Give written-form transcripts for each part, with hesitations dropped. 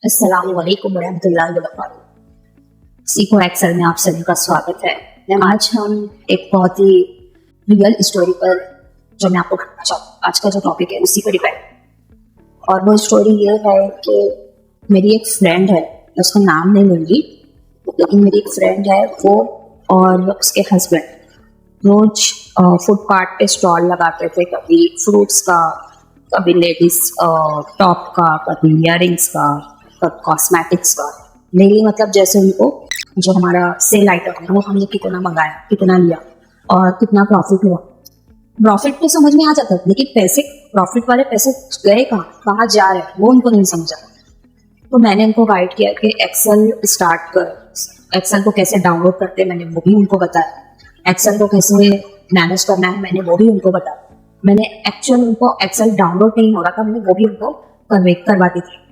अस्सलाम वालेकुम रहमतुल्लाहि व बरकातहू। सीखो एक्सेल में आप सभी का स्वागत है। आज हम एक बहुत ही रियल स्टोरी पर जो मैं आपको बताना चाहूँ, आज का जो टॉपिक है उसी पर डिपेंड। और वो स्टोरी ये है कि मेरी एक फ्रेंड है, मैं उसका नाम नहीं लूँगी, लेकिन मेरी एक फ्रेंड है, वो और उसके हस्बैंड रोज फुटपाथ पे स्टॉल लगाते थे, कभी फ्रूट्स का, कभी लेडीज टॉप का, कभी इयरिंग्स का, कभी कॉस्मेटिक्स का। मेरी मतलब जैसे उनको जो हमारा सेल आइटम है वो हमने कितना मंगाया, कितना लिया और कितना प्रॉफिट हुआ। प्रॉफिट तो समझ में आ जाता है, लेकिन पैसे, प्रॉफिट वाले पैसे गए कहाँ, कहाँ जा रहे हैं, वो उनको नहीं समझा। तो मैंने उनको गाइड किया कि एक्सेल स्टार्ट कर, एक्सेल को कैसे डाउनलोड करते हैं मैंने वो भी उनको बताया, एक्सेल को कैसे मैनेज करना है मैंने वो भी उनको बताया। मैंने एक्चुअल उनको एक्सेल डाउनलोड नहीं हो रहा था, मैंने वो भी उनको करवाती थी।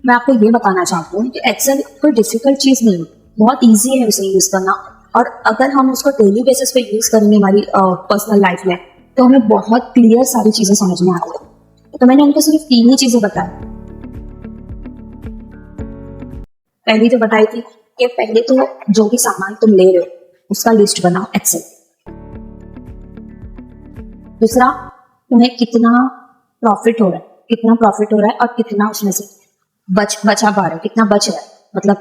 मैं आपको ये बताना चाहती हूँ कि एक्सेल कोई डिफिकल्ट चीज़ नहीं है, बहुत ईजी है उसे यूज़ करना। और अगर हम उसको डेली बेसिस पे यूज़ करेंगे हमारी पर्सनल लाइफ में, तो हमें बहुत क्लियर सारी चीज़ें समझ में आती है। तो मैंने उनको सिर्फ 3 ही चीज़ें बताई। पहली तो बताई थी कि पहले तो जो भी सामान तुम ले रहे हो उसका लिस्ट बनाओ एक्सेल। दूसरा, तुम्हें कितना प्रॉफिट हो रहा है, कितना प्रॉफिट हो रहा है और कितना उसमें से बचा पा रहे हो, कितना बच रहा है, मतलब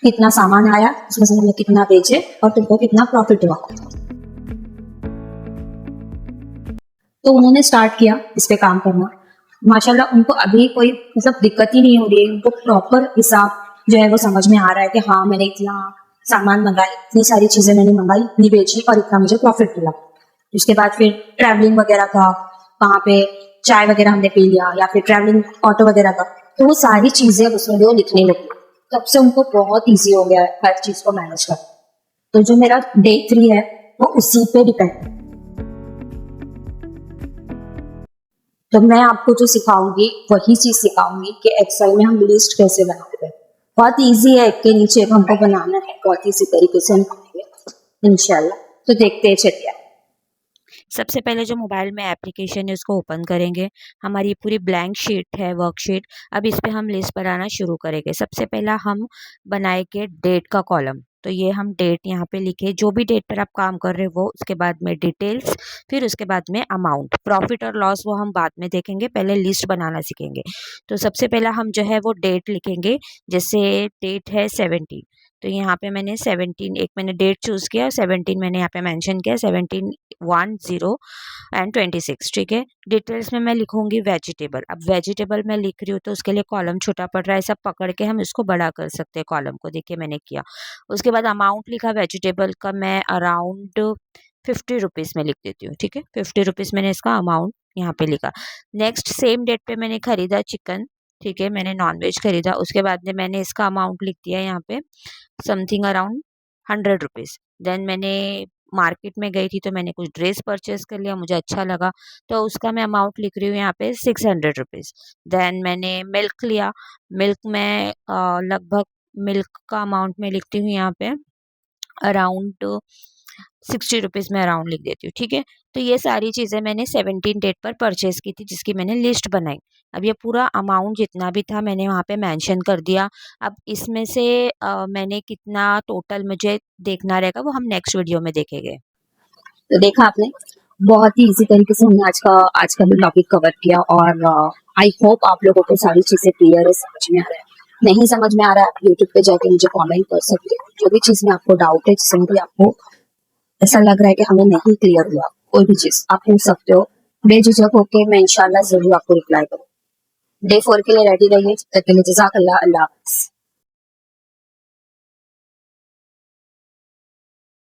कितना सामान आया उसमें से तुमने कितना बेचे और तुमको कितना प्रॉफिट हुआ। तो उन्होंने स्टार्ट किया इस पे काम करना। माशाल्लाह उनको अभी कोई मतलब दिक्कत ही नहीं हो रही है, उनको प्रॉपर हिसाब जो है वो समझ में आ रहा है कि हाँ मैंने इतना सामान मंगाई, इतनी सारी चीजें मैंने मंगाई, इतनी बेची और इतना मुझे प्रॉफिट मिला। उसके बाद फिर ट्रैवलिंग वगैरह का, वहाँ पे चाय वगैरह हमने पी लिया या फिर ट्रैवलिंग ऑटो वगैरह का, तो वो सारी चीजें उसमें वो लिखने लगी। तब से उनको बहुत इजी हो गया है हर चीज को मैनेज करना। तो जो मेरा डे 3 है वो उसी पे डिपेंड है। तो मैं आपको जो सिखाऊंगी वही चीज सिखाऊंगी कि एक्सेल में हम लिस्ट कैसे बनाते हैं। बहुत इजी है, एक के नीचे एक हमको बनाना है, बहुत इसी तरीके से हम बनाएंगे इंशाल्लाह। तो देखते हैं, चलिए। सबसे पहले जो मोबाइल में एप्लीकेशन है उसको ओपन करेंगे। हमारी पूरी ब्लैंक शीट है, वर्कशीट। अब इस पे हम लिस्ट बनाना शुरू करेंगे। सबसे पहला हम बनाएंगे डेट का कॉलम। तो ये हम डेट यहाँ पे लिखे, जो भी डेट पर आप काम कर रहे हो वो, उसके बाद में डिटेल्स, फिर उसके बाद में अमाउंट। प्रॉफिट और लॉस वो हम बाद में देखेंगे, पहले लिस्ट बनाना सीखेंगे। तो सबसे पहला हम जो है वो डेट लिखेंगे। जैसे डेट है 17, तो यहाँ पे मैंने 17, एक मैंने डेट चूज किया, 17 मैंने यहाँ पे मेंशन किया, 17 1 0 एंड 26, ठीक है। डिटेल्स में मैं लिखूंगी वेजिटेबल। अब वेजिटेबल मैं लिख रही हूँ तो उसके लिए कॉलम छोटा पड़ रहा है, सब पकड़ के हम इसको बड़ा कर सकते हैं कॉलम को, देखिए मैंने किया। उसके बाद अमाउंट लिखा वेजिटेबल का, मैं अराउंड 50 रुपीज़ में लिख देती हूँ, ठीक है। 50 रुपीज़ मैंने इसका अमाउंट यहाँ पे लिखा। नेक्स्ट सेम डेट पे मैंने खरीदा चिकन, ठीक है, मैंने नॉनवेज खरीदा। उसके बाद में मैंने इसका अमाउंट लिख दिया यहाँ पे, समथिंग अराउंड 100 रुपीज़। देन मैंने मार्केट में गई थी तो मैंने कुछ ड्रेस परचेज कर लिया, मुझे अच्छा लगा, तो उसका मैं अमाउंट लिख रही हूँ यहाँ पे 600 रुपीज़। देन मैंने मिल्क लिया, मिल्क में लगभग मिल्क का अमाउंट मैं लिखती हूँ यहाँ पे अराउंड 60 रुपीज़ में अराउंड लिख देती हूँ, ठीक है। तो ये सारी चीज़ें मैंने 17 डेट पर परचेज की थी, जिसकी मैंने लिस्ट बनाई। अब ये पूरा अमाउंट जितना भी था मैंने वहाँ पे मेंशन कर दिया। अब इसमें से मैंने कितना टोटल मुझे देखना रहेगा वो हम नेक्स्ट वीडियो में देखेंगे। तो देखा आपने, बहुत ही इजी तरीके से हमने आज का भी टॉपिक कवर किया और आई होप आप लोगों को सारी चीजें क्लियर है, समझ में आ रहा है। नहीं समझ में आ रहा है आप यूट्यूब पे जाके मुझे कमेंट कर सकते हो, जो भी चीज में आपको डाउट है, जिसमें भी आपको ऐसा लग रहा है कि हमें नहीं क्लियर हुआ, कोई भी चीज आप पूछ सकते हो बेझिझक होके, मैं इंशाल्लाह जरूर आपको रिप्लाई करूँ। डे 4 के लिए रेडी रहिए, तब तक के लिए जज़ाकल्लाह, अल्लाह हाफ़िज़।